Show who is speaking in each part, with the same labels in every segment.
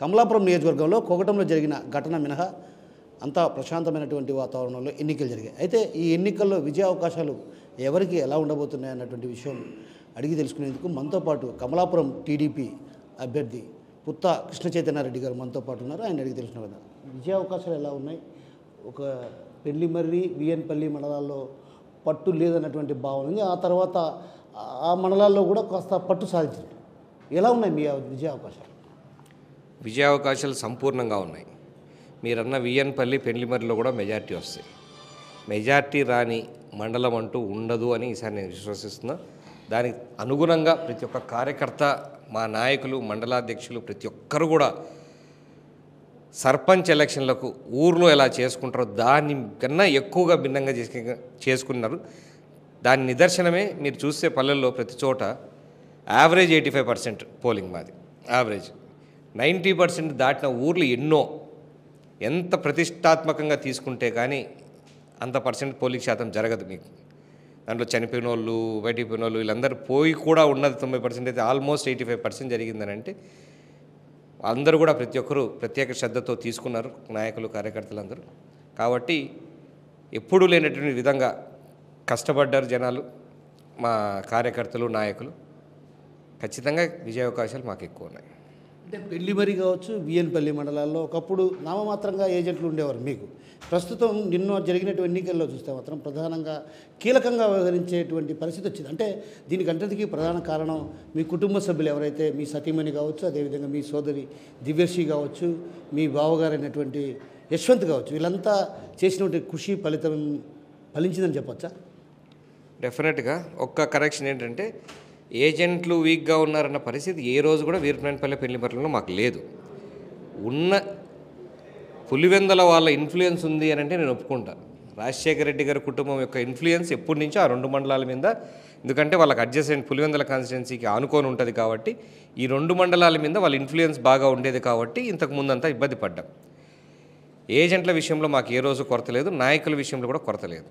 Speaker 1: కమలాపురం నియోజకవర్గంలో కోకటంలో జరిగిన ఘటన మినహా అంతా ప్రశాంతమైనటువంటి వాతావరణంలో ఎన్నికలు జరిగాయి. అయితే ఈ ఎన్నికల్లో విజయ అవకాశాలు ఎవరికి ఎలా ఉండబోతున్నాయి అన్నటువంటి విషయం అడిగి తెలుసుకునేందుకు మనతో పాటు కమలాపురం టీడీపీ అభ్యర్థి పుత్త కృష్ణ చైతన్యారెడ్డి గారు మనతో పాటు ఉన్నారు. ఆయన అడిగి తెలుసుకున్నారు కదా విజయ అవకాశాలు ఎలా ఉన్నాయి, ఒక పెళ్లిమర్రి విఎన్పల్లి మండలాల్లో పట్టు లేదన్నటువంటి భావన ఉంది. ఆ తర్వాత ఆ మండలాల్లో కూడా కాస్త పట్టు సాధించారు. ఎలా ఉన్నాయి మీ విజయ అవకాశాలు?
Speaker 2: విజయ అవకాశాలు సంపూర్ణంగా ఉన్నాయి. మీరన్న విఎన్పల్లి పెళ్లిమర్రిలో కూడా మెజార్టీ వస్తాయి. మెజార్టీ రాని మండలం అంటూ ఉండదు అని ఈసారి నేను విశ్వసిస్తున్నా. దానికి అనుగుణంగా ప్రతి ఒక్క కార్యకర్త, మా నాయకులు, మండలాధ్యక్షులు ప్రతి ఒక్కరు కూడా సర్పంచ్ ఎలక్షన్లకు ఊర్లో ఎలా చేసుకుంటారో దానికన్నా ఎక్కువగా భిన్నంగా చేసుకున్నారు. దాని నిదర్శనమే మీరు చూస్తే పల్లెల్లో ప్రతి చోట యావరేజ్ 85% పోలింగ్ మాది. యావరేజ్ 90% దాటిన ఊర్లు ఎన్నో. ఎంత ప్రతిష్టాత్మకంగా తీసుకుంటే కానీ అంత పర్సెంట్ పోలింగ్ శాతం జరగదు. మీకు దాంట్లో చనిపోయిన వాళ్ళు, బయటికి పోయిన వాళ్ళు వీళ్ళందరూ పోయి కూడా ఉన్నది 90% అయితే ఆల్మోస్ట్ 85% జరిగిందని అంటే అందరూ కూడా ప్రతి ఒక్కరూ ప్రత్యేక శ్రద్ధతో తీసుకున్నారు, నాయకులు, కార్యకర్తలందరూ. కాబట్టి ఎప్పుడూ లేనటువంటి విధంగా కష్టపడ్డారు జనాలు, మా కార్యకర్తలు, నాయకులు. ఖచ్చితంగా విజయ అవకాశాలు మాకు ఎక్కువ ఉన్నాయి.
Speaker 1: అంటే పెళ్లిమరి కావచ్చు, విఎన్పల్లి మండలాల్లో ఒకప్పుడు నామమాత్రంగా ఏజెంట్లు ఉండేవారు. మీకు ప్రస్తుతం నిన్న జరిగినటువంటి ఎన్నికల్లో చూస్తే మాత్రం ప్రధానంగా కీలకంగా వ్యవహరించేటువంటి పరిస్థితి వచ్చింది. అంటే దీనికంతటికీ ప్రధాన కారణం మీ కుటుంబ సభ్యులు ఎవరైతే మీ సతీమణి కావచ్చు, అదేవిధంగా మీ సోదరి దివ్యశ్రీ కావచ్చు, మీ బావగారైనటువంటి యశ్వంత్ కావచ్చు, వీళ్ళంతా చేసినటువంటి కృషి ఫలించిందని చెప్పొచ్చా?
Speaker 2: డెఫినెట్గా. ఒక్క కరెక్షన్ ఏంటంటే ఏజెంట్లు వీక్గా ఉన్నారన్న పరిస్థితి ఏ రోజు కూడా వీరపనేనిపల్లి పెళ్లిమర్రిలో మాకు లేదు. ఉన్న పులివెందల వాళ్ళ ఇన్ఫ్లుయెన్స్ ఉంది అని అంటే నేను ఒప్పుకుంటాను. రాజశేఖర రెడ్డి గారి కుటుంబం యొక్క ఇన్ఫ్లుయెన్స్ ఎప్పటి నుంచో ఆ రెండు మండలాల మీద, ఎందుకంటే వాళ్ళకి అడ్జసెంట్ పులివెందల కాన్స్టిట్యున్సీకి ఆనుకొని ఉంటుంది కాబట్టి ఈ రెండు మండలాల మీద వాళ్ళ ఇన్ఫ్లుయెన్స్ బాగా ఉండేది కాబట్టి ఇంతకు ముందంతా ఇబ్బంది పడ్డాం. ఏజెంట్ల విషయంలో మాకు ఏ రోజు కొరత లేదు, నాయకుల విషయంలో కూడా కొరత లేదు.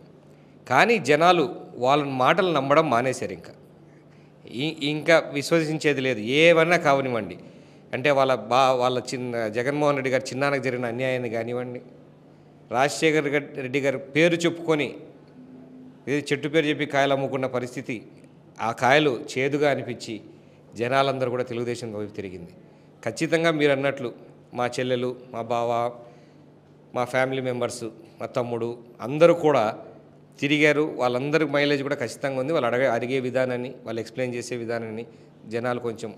Speaker 2: కానీ జనాలు వాళ్ళ మాటలు నమ్మడం మానేశారు. ఇంకా విశ్వసించేది లేదు. ఏమన్నా కావనివ్వండి, అంటే వాళ్ళ జగన్మోహన్ రెడ్డి గారు చిన్నానికి జరిగిన అన్యాయాన్ని కానివ్వండి, రాజశేఖర్ రెడ్డి గారి పేరు చెప్పుకొని ఇది చెట్టు పేరు చెప్పి కాయలు అమ్ముకున్న పరిస్థితి, ఆ కాయలు చేదుగా అనిపించి జనాలందరూ కూడా తెలుగుదేశం వైపు తిరిగింది. ఖచ్చితంగా మీరు అన్నట్లు మా చెల్లెలు, మా బావ, మా ఫ్యామిలీ మెంబర్సు, మా తమ్ముడు అందరూ కూడా తిరిగారు. వాళ్ళందరికీ మైలేజ్ కూడా ఖచ్చితంగా ఉంది. వాళ్ళు అడిగే విధానాన్ని, వాళ్ళు ఎక్స్ప్లెయిన్ చేసే విధానాన్ని జనాలు కొంచెం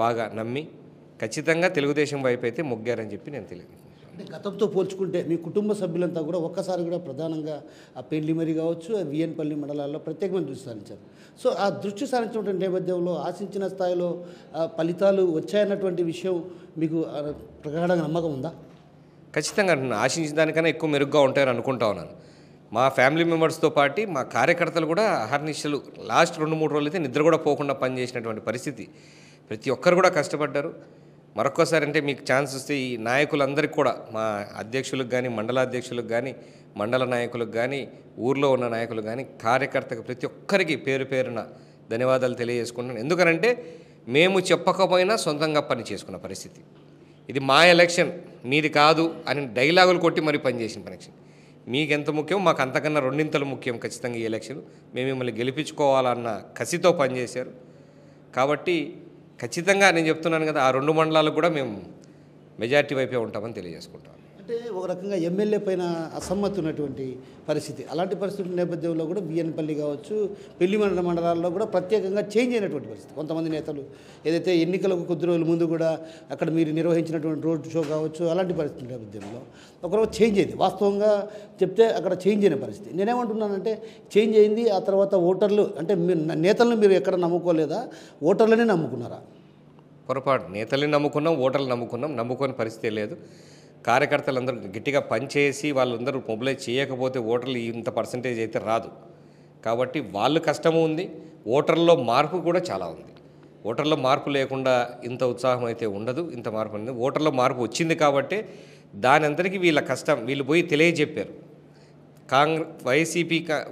Speaker 2: బాగా నమ్మి ఖచ్చితంగా తెలుగుదేశం వైపు అయితే మొగ్గారని చెప్పి నేను తెలియదు.
Speaker 1: అంటే గతంతో పోల్చుకుంటే మీ కుటుంబ సభ్యులంతా కూడా ఒక్కసారి కూడా ప్రధానంగా ఆ పెళ్లిమరి కావచ్చు, ఆ విఎన్పల్లి మండలాల్లో ప్రత్యేకమైన దృష్టి సారించారు. సో ఆ దృష్టి సారించినటువంటి నేపథ్యంలో ఆశించిన స్థాయిలో ఫలితాలు వచ్చాయన్నటువంటి విషయం మీకు ప్రగాఢంగా నమ్మకం ఉందా?
Speaker 2: ఖచ్చితంగా ఆశించిన దానికన్నా ఎక్కువ మెరుగ్గా ఉంటాయని అనుకుంటా ఉన్నాను. మా ఫ్యామిలీ మెంబర్స్తో పాటు మా కార్యకర్తలు కూడా అహర్నిశలు లాస్ట్ 2-3 రోజులు అయితే నిద్ర కూడా పోకుండా పనిచేసినటువంటి పరిస్థితి. ప్రతి ఒక్కరు కూడా కష్టపడ్డారు. మరొక్కసారి అంటే మీకు ఛాన్స్ వస్తే ఈ నాయకులందరికీ కూడా, మా అధ్యక్షులకు కానీ, మండలాధ్యక్షులకు కానీ, మండల నాయకులకు కానీ, ఊర్లో ఉన్న నాయకులకు కానీ, కార్యకర్తకు ప్రతి ఒక్కరికి పేరు పేరున ధన్యవాదాలు తెలియజేసుకుంటున్నాను. ఎందుకనంటే మేము చెప్పకపోయినా సొంతంగా పని చేసుకున్న పరిస్థితి. ఇది మా ఎలక్షన్, మీది కాదు అని డైలాగులు కొట్టి మరీ పనిచేసిన ఎలక్షన్. మీకు ఎంత ముఖ్యం, మాకు అంతకన్నా రెండింతలు ముఖ్యం ఖచ్చితంగా ఈ ఎలక్షన్. మేము మిమ్మల్ని గెలిపించుకోవాలన్న కసితో పనిచేశారు. కాబట్టి ఖచ్చితంగా నేను చెప్తున్నాను కదా, ఆ రెండు మండలాలకు కూడా మేము మెజార్టీ వైపే ఉంటామని తెలియజేసుకుంటాం.
Speaker 1: అంటే ఒక రకంగా ఎమ్మెల్యే పైన అసమ్మతి ఉన్నటువంటి పరిస్థితి, అలాంటి పరిస్థితి నేపథ్యంలో కూడా విఎన్పల్లి కావచ్చు, పెళ్లిమర్రి మండలాల్లో కూడా ప్రత్యేకంగా చేంజ్ అయినటువంటి పరిస్థితి. కొంతమంది నేతలు ఏదైతే ఎన్నికలకు కొద్ది రోజుల ముందు కూడా అక్కడ మీరు నిర్వహించినటువంటి రోడ్ షో కావచ్చు, అలాంటి పరిస్థితి నేపథ్యంలో ఒకరోజు చేంజ్ అయింది. వాస్తవంగా చెప్తే అక్కడ చేంజ్ అయిన పరిస్థితి. నేనేమంటున్నానంటే చేంజ్ అయింది, ఆ తర్వాత ఓటర్లు అంటే నేతలను మీరు ఎక్కడ నమ్ముకోలేదా, ఓటర్లనే నమ్ముకున్నారా?
Speaker 2: పొరపాటు. నేతల్ని నమ్ముకున్నాం, ఓటర్లు నమ్ముకోని పరిస్థితి లేదు. కార్యకర్తలందరూ గట్టిగా పనిచేసి వాళ్ళందరూ మొబిలైజ్ చేయకపోతే ఓటర్లు ఇంత పర్సంటేజ్ అయితే రాదు. కాబట్టి వాళ్ళు కష్టము ఉంది, ఓటర్లో మార్పు కూడా చాలా ఉంది. ఓటర్లో మార్పు లేకుండా ఇంత ఉత్సాహం అయితే ఉండదు, ఇంత మార్పు ఉంది. ఓటర్లో మార్పు వచ్చింది కాబట్టి దాని అందరికీ వీళ్ళ కష్టం వీళ్ళు పోయి తెలియజెప్పారు.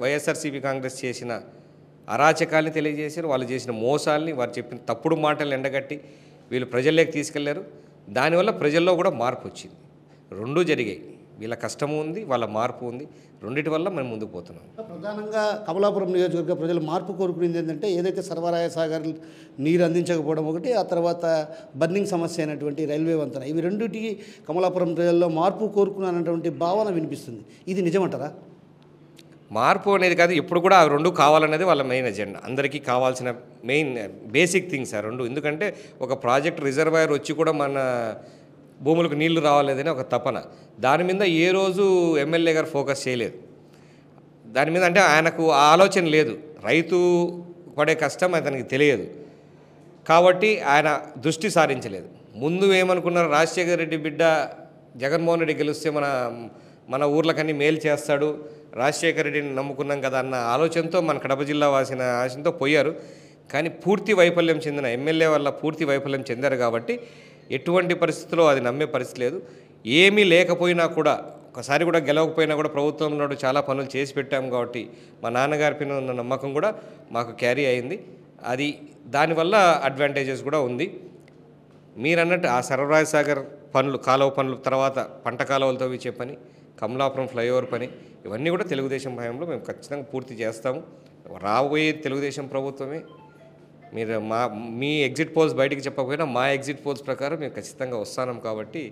Speaker 2: వైఎస్ఆర్సీపీ కాంగ్రెస్ చేసిన అరాచకాల్ని తెలియజేశారు, వాళ్ళు చేసిన మోసాలని, వారు చెప్పిన తప్పుడు మాటలు ఎండగట్టి వీళ్ళు ప్రజల్లోకి తీసుకెళ్లారు. దానివల్ల ప్రజల్లో కూడా మార్పు వచ్చింది. రెండూ జరిగాయి. వీళ్ళ కష్టము ఉంది, వాళ్ళ మార్పు ఉంది. రెండిటి వల్ల మనం ముందుకు పోతున్నాం.
Speaker 1: ప్రధానంగా కమలాపురం నియోజకవర్గ ప్రజలు మార్పు కోరుకునేది ఏంటంటే ఏదైతే సర్వరాయ సాగర్ నీరు అందించకపోవడం ఒకటి, ఆ తర్వాత బర్నింగ్ సమస్య అయినటువంటి రైల్వే వంతెన, ఇవి రెండింటికి కమలాపురం ప్రజల్లో మార్పు కోరుకున్నానటువంటి భావన వినిపిస్తుంది. ఇది నిజమంటారా?
Speaker 2: మార్పు అనేది కాదు, ఇప్పుడు కూడా ఆ రెండు కావాలనేది వాళ్ళ మెయిన్ ఎజెండా. అందరికీ కావాల్సిన మెయిన్ బేసిక్ థింగ్స్ ఆ రెండు. ఎందుకంటే ఒక ప్రాజెక్ట్ రిజర్వాయర్ వచ్చి కూడా మన భూములకు నీళ్లు రావాలేదని ఒక తపన. దాని మీద ఏ రోజు ఎమ్మెల్యే గారు ఫోకస్ చేయలేదు. దాని మీద అంటే ఆయనకు ఆ ఆలోచన లేదు. రైతు పడే కష్టం అతనికి తెలియదు కాబట్టి ఆయన దృష్టి సారించలేదు. ముందు ఏమనుకున్నారు, రాజశేఖర రెడ్డి బిడ్డ జగన్మోహన్ రెడ్డి గెలిస్తే మన ఊర్లకన్నీ మేలు చేస్తాడు, రాజశేఖర రెడ్డిని నమ్ముకున్నాం కదా అన్న ఆలోచనతో మన కడప జిల్లా వాసిన ఆశంతో పోయారు. కానీ పూర్తి వైఫల్యం చెందిన ఎమ్మెల్యే వల్ల పూర్తి వైఫల్యం చెందారు కాబట్టి ఎటువంటి పరిస్థితుల్లో అది నమ్మే పరిస్థితి లేదు. ఏమీ లేకపోయినా కూడా, ఒకసారి కూడా గెలవకపోయినా కూడా ప్రభుత్వంలో చాలా పనులు చేసి పెట్టాం కాబట్టి మా నాన్నగారి పైన ఉన్న నమ్మకం కూడా మాకు క్యారీ అయింది. అది దానివల్ల అడ్వాంటేజెస్ కూడా ఉంది. మీరన్నట్టు ఆ సర్వరాయ సాగర్ పనులు, కాలువ పనులు, తర్వాత పంట కాలువలతో ఇచ్చే పని, కమలాపురం ఫ్లైఓవర్ పని, ఇవన్నీ కూడా తెలుగుదేశం హయాంలో మేము ఖచ్చితంగా పూర్తి చేస్తాము. రాబోయే తెలుగుదేశం ప్రభుత్వమే. మీరు మీ ఎగ్జిట్ పోల్స్ బయటికి చెప్పకపోయినా మా ఎగ్జిట్ పోల్స్ ప్రకారం మేము ఖచ్చితంగా వస్తున్నాం కాబట్టి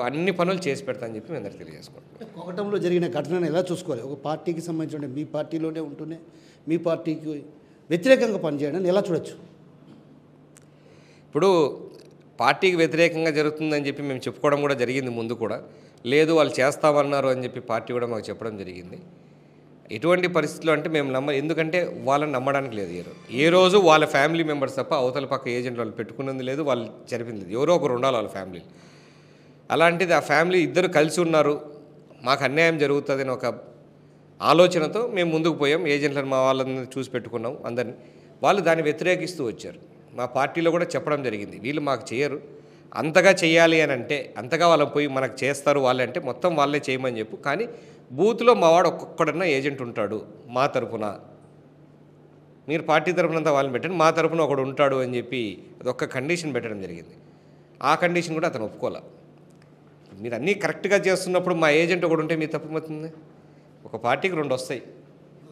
Speaker 2: అన్ని పనులు చేసి పెడతామని చెప్పి మేము అందరికీ తెలియజేసుకుంటాం.
Speaker 1: కోకటంలో జరిగిన ఘటనను ఎలా చూసుకోవాలి? ఒక పార్టీకి సంబంధించిన మీ పార్టీలోనే ఉంటూనే మీ పార్టీకి వ్యతిరేకంగా పనిచేయడం ఎలా చూడొచ్చు?
Speaker 2: ఇప్పుడు పార్టీకి వ్యతిరేకంగా జరుగుతుందని చెప్పి మేము చెప్పుకోవడం కూడా జరిగింది. ముందు కూడా లేదు, వాళ్ళు చేస్తామన్నారు అని చెప్పి పార్టీ కూడా మాకు చెప్పడం జరిగింది. ఎటువంటి పరిస్థితుల్లో అంటే మేము ఎందుకంటే వాళ్ళని నమ్మడానికి లేదు. ఏ రోజు వాళ్ళ ఫ్యామిలీ మెంబర్స్ తప్ప అవతల పక్క ఏజెంట్ వాళ్ళు పెట్టుకున్నది లేదు, వాళ్ళు జరిపింది లేదు. ఎవరో ఒకరు ఉండాలి వాళ్ళ ఫ్యామిలీ. అలాంటిది ఆ ఫ్యామిలీ ఇద్దరు కలిసి ఉన్నారు, మాకు అన్యాయం జరుగుతుంది అని ఒక ఆలోచనతో మేము ముందుకు పోయాం. ఏజెంట్లను మా వాళ్ళని చూసి పెట్టుకున్నాం అందరినీ. వాళ్ళు దాన్ని వ్యతిరేకిస్తూ వచ్చారు. మా పార్టీలో కూడా చెప్పడం జరిగింది, వీళ్ళు మాకు చేయరు, అంతగా చేయాలి అని అంటే అంతగా వాళ్ళని పోయి మనకు చేస్తారు వాళ్ళే అంటే మొత్తం వాళ్ళే చేయమని చెప్పు. కానీ బూత్లో మావాడు ఒక్కొక్కడన్నా ఏజెంట్ ఉంటాడు మా తరఫున, మీరు పార్టీ తరఫునంతా వాళ్ళని పెట్టండి, మా తరఫున ఒకడు ఉంటాడు అని చెప్పి అదొక్క కండిషన్ పెట్టడం జరిగింది. ఆ కండిషన్ కూడా అతను ఒప్పుకోలే. మీరు అన్నీ కరెక్ట్గా చేస్తున్నప్పుడు మా ఏజెంట్ ఒకడు ఉంటే మీ తప్పుమవుతుంది. ఒక పార్టీకి రెండు వస్తాయి,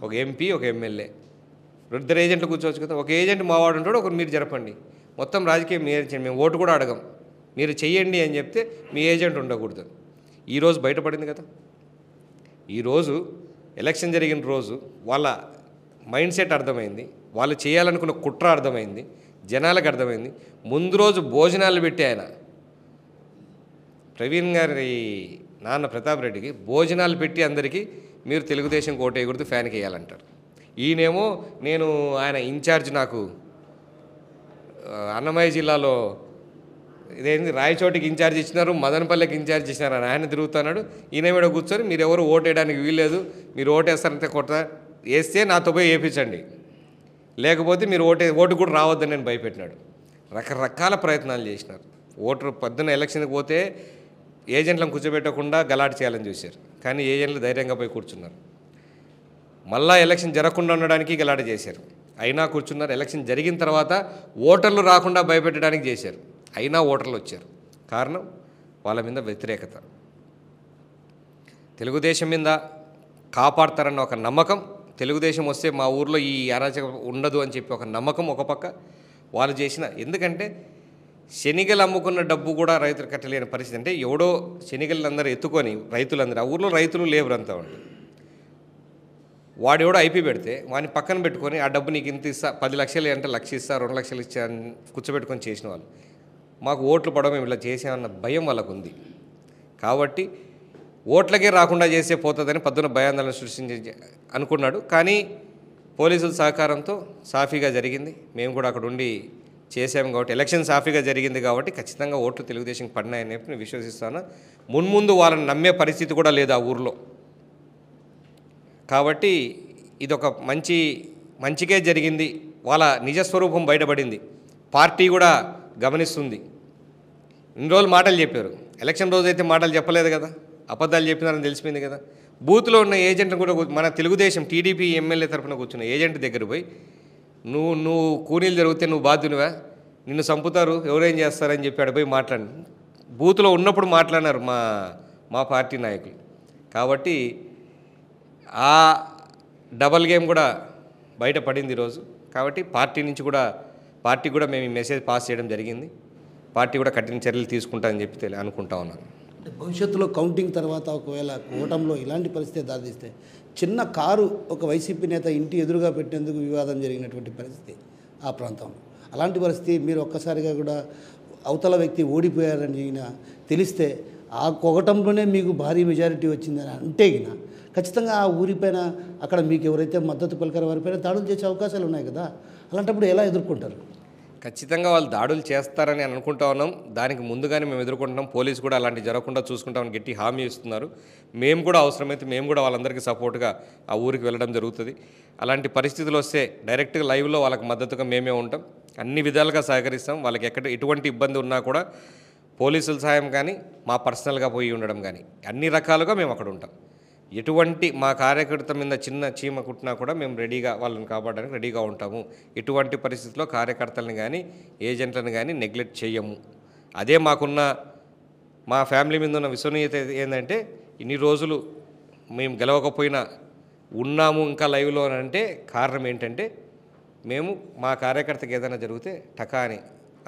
Speaker 2: ఒక ఎంపీ, ఒక ఎమ్మెల్యే, ఇద్దరు ఏజెంట్లు కూర్చోవచ్చు కదా. ఒక ఏజెంట్ మావాడు ఉంటాడు, ఒకరు మీరు జరపండి. మొత్తం రాజకీయం మీరు చేయండి, మేము ఓటు కూడా అడగం, మీరు చెయ్యండి అని చెప్తే మీ ఏజెంట్ ఉండకూడదు. ఈరోజు బయటపడింది కదా. ఈరోజు ఎలక్షన్ జరిగిన రోజు వాళ్ళ మైండ్ సెట్ అర్థమైంది, వాళ్ళు చేయాలనుకున్న కుట్ర అర్థమైంది, జనాలకు అర్థమైంది. ముందు రోజు భోజనాలు పెట్టి ఆయన ప్రవీణ్ గారి నాన్న ప్రతాప్ రెడ్డికి భోజనాలు పెట్టి అందరికీ మీరు తెలుగుదేశం కోటేయకూడదు, ఫ్యాన్కి వేయాలంటారు. ఈయనేమో నేను ఆయన ఇన్ఛార్జ్, నాకు అన్నమయ్య జిల్లాలో ఇదేంటి రాయచోటికి ఇన్ఛార్జ్ ఇచ్చినారు, మదనపల్లికి ఇన్ఛార్జ్ ఇచ్చినారు అని ఆయన తిరుగుతున్నాడు. ఈయన మీద కూర్చొని మీరు ఎవరు ఓటేయడానికి వీల్లేదు, మీరు ఓటేస్తారంటే వేస్తే నాతో పోయి వేయించండి, లేకపోతే మీరు ఓటు కూడా రావద్దని నేను భయపెట్టినాడు. రకరకాల ప్రయత్నాలు చేసినారు. ఓటర్ పొద్దున్న ఎలక్షన్కి పోతే ఏజెంట్లను కూర్చోబెట్టకుండా గలాట్ చేయాలని చూశారు. కానీ ఏజెంట్లు ధైర్యంగా పోయి కూర్చున్నారు. మళ్ళా ఎలక్షన్ జరగకుండా ఉండడానికి గలాట చేశారు, అయినా కూర్చున్నారు. ఎలక్షన్ జరిగిన తర్వాత ఓటర్లు రాకుండా భయపెట్టడానికి చేశారు, అయినా ఓటర్లు వచ్చారు. కారణం వాళ్ళ మీద వ్యతిరేకత. తెలుగుదేశం మీద కాపాడతారన్న ఒక నమ్మకం, తెలుగుదేశం వస్తే మా ఊర్లో ఈ అరాచకం ఉండదు అని చెప్పి ఒక నమ్మకం ఒక పక్క వాళ్ళు చేసిన. ఎందుకంటే శనిగలు అమ్ముకున్న డబ్బు కూడా రైతులు కట్టలేని పరిస్థితి. అంటే ఎవడో శనిగలందరూ ఎత్తుకొని రైతులందరూ, ఆ ఊర్లో రైతులు లేబర్ అంతా ఉండి, వాడు ఎవడో ఐపీ పెడితే వాడిని పక్కన పెట్టుకొని ఆ డబ్బు నీకు ఇంత ఇస్తా, 10 లక్షలు అంటే 1 లక్ష ఇస్తా, 2 లక్షలు ఇచ్చా అని కూర్చోబెట్టుకొని చేసిన వాళ్ళు. మాకు ఓట్లు పడవ మేము ఇలా చేసామన్న భయం వాళ్ళకు ఉంది. కాబట్టి ఓట్లకే రాకుండా చేసే పోతుందని పొద్దున భయాందోళన సృష్టించి అనుకున్నాడు. కానీ పోలీసుల సహకారంతో సాఫీగా జరిగింది. మేము కూడా అక్కడ ఉండి చేసాము కాబట్టి, ఎలక్షన్ సాఫీగా జరిగింది కాబట్టి ఖచ్చితంగా ఓట్లు తెలుగుదేశం పడినాయని చెప్పి నేను విశ్వసిస్తాను. మున్ముందు వాళ్ళని నమ్మే పరిస్థితి కూడా లేదు ఆ ఊర్లో. కాబట్టి ఇదొక మంచికే జరిగింది. వాళ్ళ నిజస్వరూపం బయటపడింది. పార్టీ కూడా గమనిస్తుంది. ఇన్ని రోజులు మాటలు చెప్పారు, ఎలక్షన్ రోజు అయితే మాటలు చెప్పలేదు కదా, అబద్ధాలు చెప్పినారని తెలిసిపోయింది కదా. బూత్లో ఉన్న ఏజెంట్ను కూడా మన తెలుగుదేశం టీడీపీ ఎమ్మెల్యే తరఫున కూర్చున్న ఏజెంట్ దగ్గర పోయి నువ్వు కూనీలు జరిగితే నువ్వు బాధ్యునివా, నిన్ను చంపుతారు, ఎవరేం చేస్తారని చెప్పి అడిపోయి మాట్లాడి బూత్లో ఉన్నప్పుడు మాట్లాడినారు మా పార్టీ నాయకులు. కాబట్టి ఆ డబల్ గేమ్ కూడా బయటపడింది ఈరోజు. కాబట్టి పార్టీ కూడా మేము ఈ మెసేజ్ పాస్ చేయడం జరిగింది. పార్టీ కూడా కఠిన చర్యలు తీసుకుంటామని చెప్పి అనుకుంటా ఉన్నాను.
Speaker 1: అంటే భవిష్యత్తులో కౌంటింగ్ తర్వాత ఒకవేళ కూటమిలో ఇలాంటి పరిస్థితి దారితీస్తే చిన్న కారు ఒక వైసీపీ నేత ఇంటి ఎదురుగా పెట్టేందుకు వివాదం జరిగినటువంటి పరిస్థితి ఆ ప్రాంతంలో. అలాంటి పరిస్థితి మీరు ఒక్కసారిగా కూడా అవతల వ్యక్తి ఓడిపోయారని తెలిస్తే ఆ కొగటంలోనే మీకు భారీ మెజారిటీ వచ్చిందని అంటే ఖచ్చితంగా ఆ ఊరిపైన అక్కడ మీకు ఎవరైతే మద్దతు పలికారో వారిపైన దాడులు చేసే అవకాశాలు ఉన్నాయి కదా. అలాంటప్పుడు ఎలా ఎదుర్కొంటారు?
Speaker 2: ఖచ్చితంగా వాళ్ళు దాడులు చేస్తారని అనుకుంటా ఉన్నాం. దానికి ముందుగానే మేము ఎదుర్కొంటున్నాం. పోలీసు కూడా అలాంటి జరగకుండా చూసుకుంటామని గట్టి హామీ ఇస్తున్నారు. మేము కూడా అవసరమైతే వాళ్ళందరికీ సపోర్ట్గా ఆ ఊరికి వెళ్ళడం జరుగుతుంది. అలాంటి పరిస్థితులు వస్తే డైరెక్ట్గా లైవ్లో వాళ్ళకి మద్దతుగా మేమే ఉంటాం. అన్ని విధాలుగా సహకరిస్తాం. వాళ్ళకి ఎటువంటి ఇబ్బంది ఉన్నా కూడా పోలీసుల సహాయం కానీ మా పర్సనల్గా పోయి ఉండడం కానీ అన్ని రకాలుగా మేము అక్కడ ఉంటాం. ఎటువంటి మా కార్యకర్త మీద చిన్న చీమ కుట్టినా కూడా మేము రెడీగా వాళ్ళని కాపాడడానికి రెడీగా ఉంటాము. ఎటువంటి పరిస్థితుల్లో కార్యకర్తలను కానీ ఏజెంట్లను కానీ నెగ్లెక్ట్ చేయము. అదే మా ఫ్యామిలీ మీద ఉన్న విశ్వనీయత ఏంటంటే ఇన్ని రోజులు మేము గెలవకపోయినా ఉన్నాము ఇంకా లైవ్లో అంటే కారణం ఏంటంటే మేము మా కార్యకర్తకి ఏదైనా జరిగితే టకా అని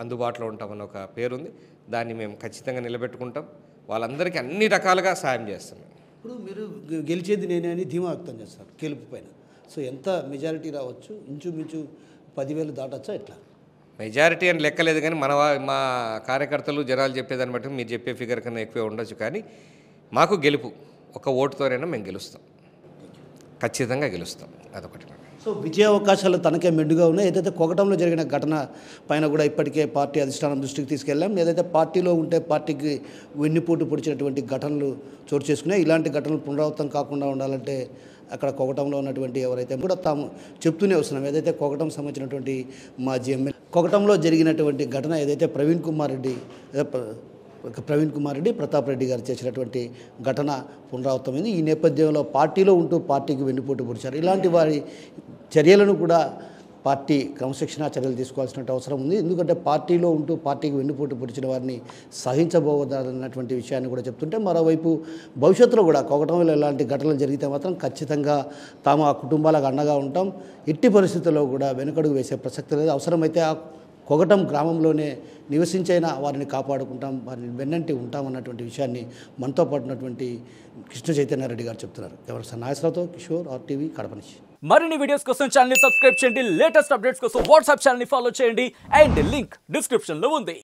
Speaker 2: అందుబాటులో ఉంటామన్న ఒక పేరుంది. దాన్ని మేము ఖచ్చితంగా నిలబెట్టుకుంటాం. వాళ్ళందరికీ అన్ని రకాలుగా సాయం చేస్తాం.
Speaker 1: ఇప్పుడు మీరు గెలిచేది నేనే అని ధీమా వ్యక్తం చేస్తారు గెలుపు పైన. సో ఎంత మెజారిటీ రావచ్చు? ఇంచుమించు 10,000 దాటచ్చా? ఎట్లా?
Speaker 2: మెజారిటీ అని లెక్కలేదు కానీ మా కార్యకర్తలు జనాలు చెప్పేదాన్ని బట్టి మీరు చెప్పే ఫిగర్ కన్నా ఎక్కువే ఉండొచ్చు. కానీ మాకు గెలుపు ఒక ఓటుతోనైనా మేము గెలుస్తాం, ఖచ్చితంగా గెలుస్తాం. అదొకటి.
Speaker 1: సో విజయ అవకాశాలు తనకే మెండుగా ఉన్నాయి. ఏదైతే కొగటంలో జరిగిన ఘటన పైన కూడా ఇప్పటికే పార్టీ అధిష్టానం దృష్టికి తీసుకెళ్ళాం. ఏదైతే పార్టీలో ఉంటే పార్టీకి వెన్నుపోటు పొడిచినటువంటి ఘటనలు చోటు చేసుకున్నాయి. ఇలాంటి ఘటనలు పునరావృతం కాకుండా ఉండాలంటే అక్కడ కొగటంలో ఉన్నటువంటి ఎవరైతే కూడా తాము చెప్తూనే వస్తున్నాం. ఏదైతే కొగటం సంబంధించినటువంటి మాజీ ఎమ్మెల్యే కొగటంలో జరిగినటువంటి ఘటన ఏదైతే ప్రవీణ్ కుమార్ రెడ్డి ప్రతాప్ రెడ్డి గారు చేసినటువంటి ఘటన పునరావృతమైంది. ఈ నేపథ్యంలో పార్టీలో ఉంటూ పార్టీకి వెన్నుపోటు పొడిచారు. ఇలాంటి వారి చర్యలను కూడా పార్టీ క్రమశిక్షణా చర్యలు తీసుకోవాల్సిన అవసరం ఉంది. ఎందుకంటే పార్టీలో ఉంటూ పార్టీకి వెన్నుపోటు పొడిచిన వారిని సహించబోదన్నటువంటి విషయాన్ని కూడా చెప్తుంటే, మరోవైపు భవిష్యత్తులో కూడా కొగటంలో ఇలాంటి ఘటనలు జరిగితే మాత్రం ఖచ్చితంగా తాము ఆ కుటుంబాలకు అండగా ఉంటాం. ఎట్టి పరిస్థితుల్లో కూడా వెనుకడుగు వేసే ప్రసక్తి లేదు. అవసరమైతే ఆ కొగటం గ్రామంలోనే నివసించైనా వారిని కాపాడుకుంటాం, వారిని వెన్నంటి ఉంటామన్నటువంటి విషయాన్ని మనతో పాటు ఉన్నటువంటి కృష్ణ చైతన్యారెడ్డి గారు చెప్తున్నారు. ఎవరు నాగేశ్వరరావుతో కిషోర్, RTV, కడప నుంచి.
Speaker 3: మరిన్ని వీడియోస్ కోసం ఛానల్ ని సబ్స్క్రైబ్ చేయండి. లేటెస్ట్ అప్డేట్స్ కోసం వాట్సాప్ ఛానల్ ని ఫాలో చేయండి. అండ్ లింక్ డిస్క్రిప్షన్ లో ఉంది.